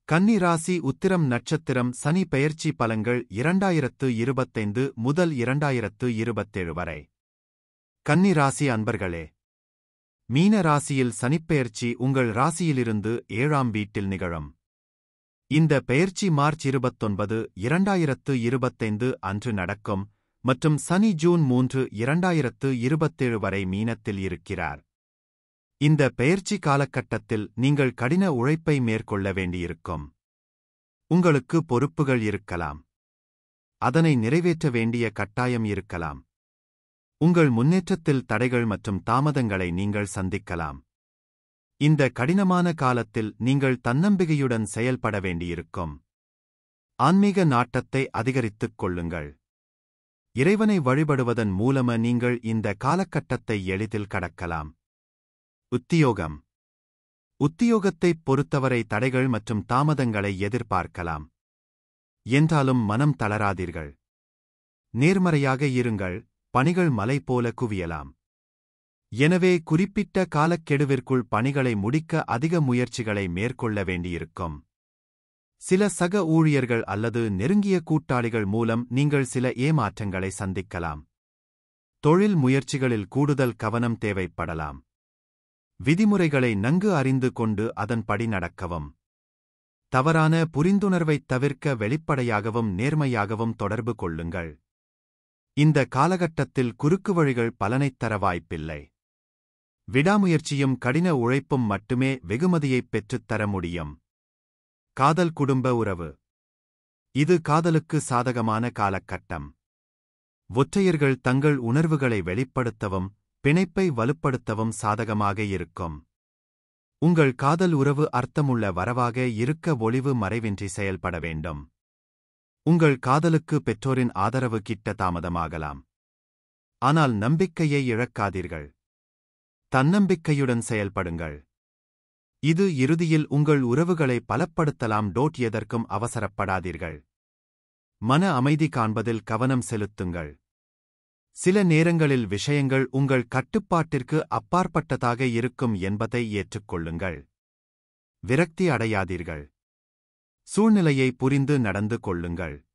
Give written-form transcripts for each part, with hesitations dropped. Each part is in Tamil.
கன்னி ராசி உத்திரம் நட்சத்திரம் சனி பெயர்ச்சி பலன்கள் 2025 முதல் 2027 வரை. கன்னி ராசி அன்பர்களே, மீன ராசியில் சனிப்பெயர்ச்சி உங்கள் ராசியிலிருந்து 7ஆம் வீட்டில் நிகழும். இந்த பெயர்ச்சி மார்ச் 29, 2025 அன்று நடக்கும் மற்றும் சனி ஜூன் 3, 2027 வரை மீனத்தில் இருக்கிறார். இந்த பெயர்ச்சி காலகட்டத்தில் நீங்கள் கடின உழைப்பை மேற்கொள்ள வேண்டியிருக்கும். உங்களுக்கு பொறுப்புகள் இருக்கலாம். அதனை நிறைவேற்ற வேண்டிய கட்டாயம் இருக்கலாம். உங்கள் முன்னேற்றத்தில் தடைகள் மற்றும் தாமதங்களை நீங்கள் சந்திக்கலாம். இந்த கடினமான காலத்தில் நீங்கள் தன்னம்பிக்கையுடன் செயல்பட வேண்டியிருக்கும். ஆன்மீக நாட்டத்தை அதிகரித்துக் கொள்ளுங்கள். இறைவனை வழிபடுவதன் மூலமாக நீங்கள் இந்த காலகட்டத்தை எளிதில் கடக்கலாம். உத்தியோகத்தைப் பொறுத்தவரை தடைகள் மற்றும் தாமதங்களை எதிர்பார்க்கலாம். என்றாலும் மனம் தளராதீர்கள். நேர்மறையாக இருங்கள், பணிகள் மலை போல குவியலாம். எனவே குறிப்பிட்ட காலக்கெடுவிற்குள் பணிகளை முடிக்க அதிக முயற்சிகளை மேற்கொள்ள வேண்டியிருக்கும். சில சக ஊழியர்கள் அல்லது நெருங்கிய கூட்டாளிகள் மூலம் நீங்கள் சில ஏமாற்றங்களை சந்திக்கலாம். தொழில் முயற்சிகளில் கூடுதல் கவனம் தேவைப்படலாம். விதிமுறைகளை நன்கு அறிந்து கொண்டு அதன்படி நடக்கவும். தவறான புரிந்துணர்வைத் தவிர்க்க வெளிப்படையாகவும் நேர்மையாகவும் தொடர்பு கொள்ளுங்கள். இந்த காலகட்டத்தில் குறுக்கு வழிகள் பலனைத் தர வாய்ப்பில்லை. விடாமுயற்சியும் கடின உழைப்பும் மட்டுமே வெகுமதியைப் பெற்றுத் தர முடியும். காதல் குடும்ப உறவு. இது காதலுக்கு சாதகமான காலகட்டம். ஒற்றையர்கள் தங்கள் உணர்வுகளை வெளிப்படுத்தவும் பிணைப்பை வலுப்படுத்தவும் சாதகமாக இருக்கும். உங்கள் காதல் உறவு அர்த்தமுள்ள வரவாக இருக்க ஒளிவு மறைவின்றி செயல்பட வேண்டும். உங்கள் காதலுக்கு பெற்றோரின் ஆதரவு கிட்ட தாமதமாகலாம். ஆனால் நம்பிக்கையை இழக்காதீர்கள். தன்னம்பிக்கையுடன் செயல்படுங்கள். இது இறுதியில் உங்கள் உறவுகளை பலப்படுத்தலாம். எதற்கும் அவசரப்படாதீர்கள். மன அமைதி காண்பதில் கவனம் செலுத்துங்கள். சில நேரங்களில் விஷயங்கள் உங்கள் கட்டுப்பாட்டிற்கு அப்பாற்பட்டதாக இருக்கும் என்பதை ஏற்றுக்கொள்ளுங்கள். விரக்தி அடையாதீர்கள். சூழ்நிலையை புரிந்து நடந்து கொள்ளுங்கள்.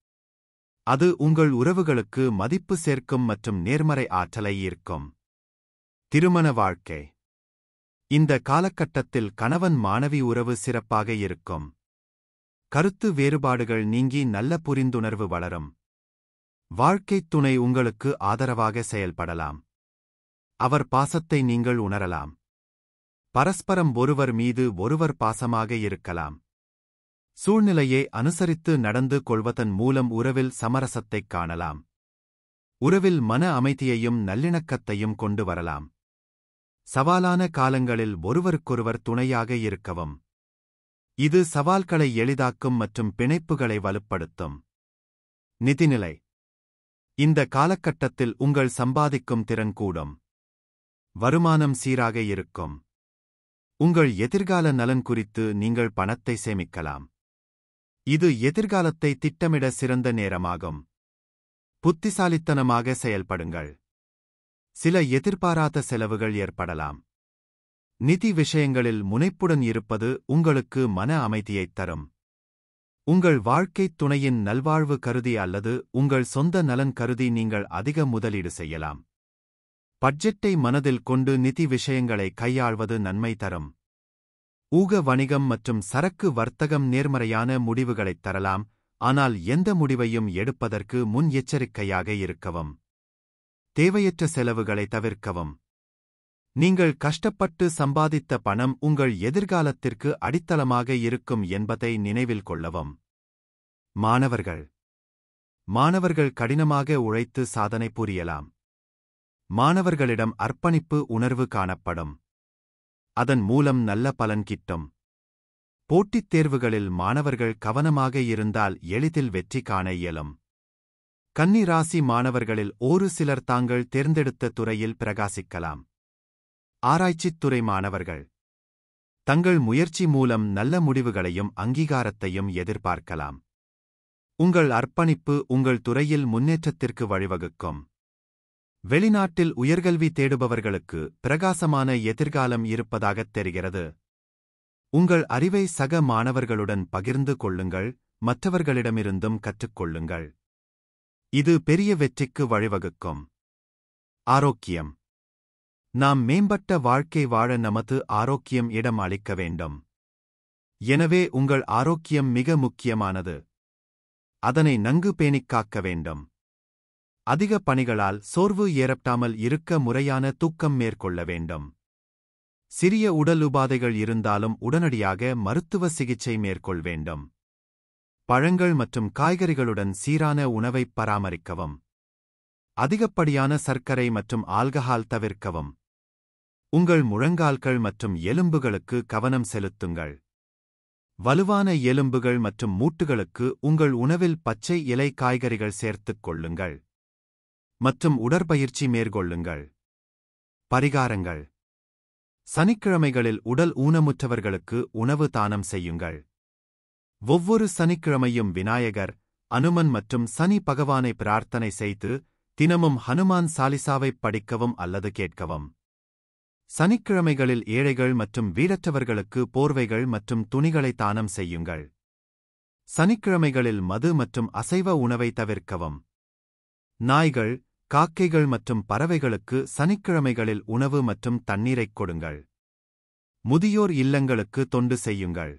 அது உங்கள் உறவுகளுக்கு மதிப்பு சேர்க்கும் மற்றும் நேர்மறை ஆற்றலை ஈர்க்கும். திருமண வாழ்க்கை. இந்த காலகட்டத்தில் கணவன் மாணவி உறவு சிறப்பாக இருக்கும். கருத்து வேறுபாடுகள் நீங்கி நல்ல புரிந்துணர்வு வளரும். வாழ்க்கைத் துணை உங்களுக்கு ஆதரவாக செயல்படலாம். அவர் பாசத்தை நீங்கள் உணரலாம். பரஸ்பரம் ஒருவர் மீது ஒருவர் பாசமாக இருக்கலாம். சூழ்நிலையை அனுசரித்து நடந்து கொள்வதன் மூலம் உறவில் சமரசத்தைக் காணலாம். உறவில் மன அமைதியையும் நல்லிணக்கத்தையும் கொண்டு வரலாம். சவாலான காலங்களில் ஒருவருக்கொருவர் துணையாக இருக்கவும். இது சவால்களை எளிதாக்கும் மற்றும் பிணைப்புகளை வலுப்படுத்தும். நிதிநிலை. இந்த காலகட்டத்தில் உங்கள் சம்பாதிக்கும் திறன் கூடும். வருமானம் சீராக இருக்கும். உங்கள் எதிர்கால நலன் குறித்து நீங்கள் பணத்தை சேமிக்கலாம். இது எதிர்காலத்தை திட்டமிட சிறந்த நேரமாகும். புத்திசாலித்தனமாக செயல்படுங்கள். சில எதிர்பாராத செலவுகள் ஏற்படலாம். நிதி விஷயங்களில் முனைப்புடன் இருப்பது உங்களுக்கு மன அமைதியைத் தரும். உங்கள் வாழ்க்கைத் துணையின் நல்வாழ்வு கருதி அல்லது உங்கள் சொந்த நலன் கருதி நீங்கள் அதிக முதலீடு செய்யலாம். பட்ஜெட்டை மனதில் கொண்டு நிதி விஷயங்களை கையாள்வது நன்மை தரும். ஊக வணிகம் மற்றும் சரக்கு வர்த்தகம் நேர்மறையான முடிவுகளைத் தரலாம், ஆனால் எந்த முடிவையும் எடுப்பதற்கு முன் எச்சரிக்கையாக இருக்கவும். தேவையற்ற செலவுகளை தவிர்க்கவும். நீங்கள் கஷ்டப்பட்டு சம்பாதித்த பணம் உங்கள் எதிர்காலத்திற்கு அடித்தளமாக இருக்கும் என்பதை நினைவில் கொள்ளவும். மாணவர்கள் கடினமாக உழைத்து சாதனை புரியலாம். மாணவர்களிடம் அர்ப்பணிப்பு உணர்வு காணப்படும். அதன் மூலம் நல்ல பலன் கிட்டும். போட்டித் தேர்வுகளில் மாணவர்கள் கவனமாக இருந்தால் எளிதில் வெற்றி காண இயலும். கன்னி ராசி மாணவர்களில் ஒரு சிலர் தாங்கள் தேர்ந்தெடுத்த துறையில் பிரகாசிக்கலாம். ஆராய்ச்சித் துறை மாணவர்கள் தங்கள் முயற்சி மூலம் நல்ல முடிவுகளையும் அங்கீகாரத்தையும் எதிர்பார்க்கலாம். உங்கள் அர்ப்பணிப்பு உங்கள் துறையில் முன்னேற்றத்திற்கு வழிவகுக்கும். வெளிநாட்டில் உயர்கல்வி தேடுபவர்களுக்கு பிரகாசமான எதிர்காலம் இருப்பதாகத் தெரிகிறது. உங்கள் அறிவை சக மாணவர்களுடன் பகிர்ந்து கொள்ளுங்கள், மற்றவர்களிடமிருந்தும் கற்றுக்கொள்ளுங்கள். இது பெரிய வெற்றிக்கு வழிவகுக்கும். ஆரோக்கியம். நாம் மேம்பட்ட வாழ்க்கை வாழ நமது ஆரோக்கியம் இடம் அளிக்க வேண்டும். எனவே உங்கள் ஆரோக்கியம் மிக முக்கியமானது. அதனை நன்கு பேணிக் காக்க வேண்டும். அதிக பணிகளால் சோர்வு ஏற்படாமல் இருக்க முறையான தூக்கம் மேற்கொள்ள வேண்டும். சிறிய உடல் உபாதைகள் இருந்தாலும் உடனடியாக மருத்துவ சிகிச்சை மேற்கொள்ள வேண்டும். பழங்கள் மற்றும் காய்கறிகளுடன் சீரான உணவைப் பராமரிக்கவும். அதிகப்படியான சர்க்கரை மற்றும் ஆல்கஹால் தவிர்க்கவும். உங்கள் முழங்கால்கள் மற்றும் எலும்புகளுக்கு கவனம் செலுத்துங்கள். வலுவான எலும்புகள் மற்றும் மூட்டுகளுக்கு உங்கள் உணவில் பச்சை இலை காய்கறிகள் சேர்த்துக் கொள்ளுங்கள். மற்றும் உடற்பயிற்சி மேற்கொள்ளுங்கள். பரிகாரங்கள். சனிக்கிழமைகளில் உடல் ஊனமுற்றவர்களுக்கு உணவு தானம் செய்யுங்கள். ஒவ்வொரு சனிக்கிழமையும் விநாயகர், அனுமன் மற்றும் சனி பகவானை பிரார்த்தனை செய்து, தினமும் ஹனுமான் சாலிசாவைப் படிக்கவும் அல்லது கேட்கவும். சனிக்கிழமைகளில் ஏழைகள் மற்றும் வீடற்றவர்களுக்கு போர்வைகள் மற்றும் துணிகளை தானம் செய்யுங்கள். சனிக்கிழமைகளில் மது மற்றும் அசைவ உணவை தவிர்க்கவும். நாய்கள், காக்கைகள் மற்றும் பறவைகளுக்கு சனிக்கிழமைகளில் உணவு மற்றும் தண்ணீரைக் கொடுங்கள். முதியோர் இல்லங்களுக்கு தொண்டு செய்யுங்கள்.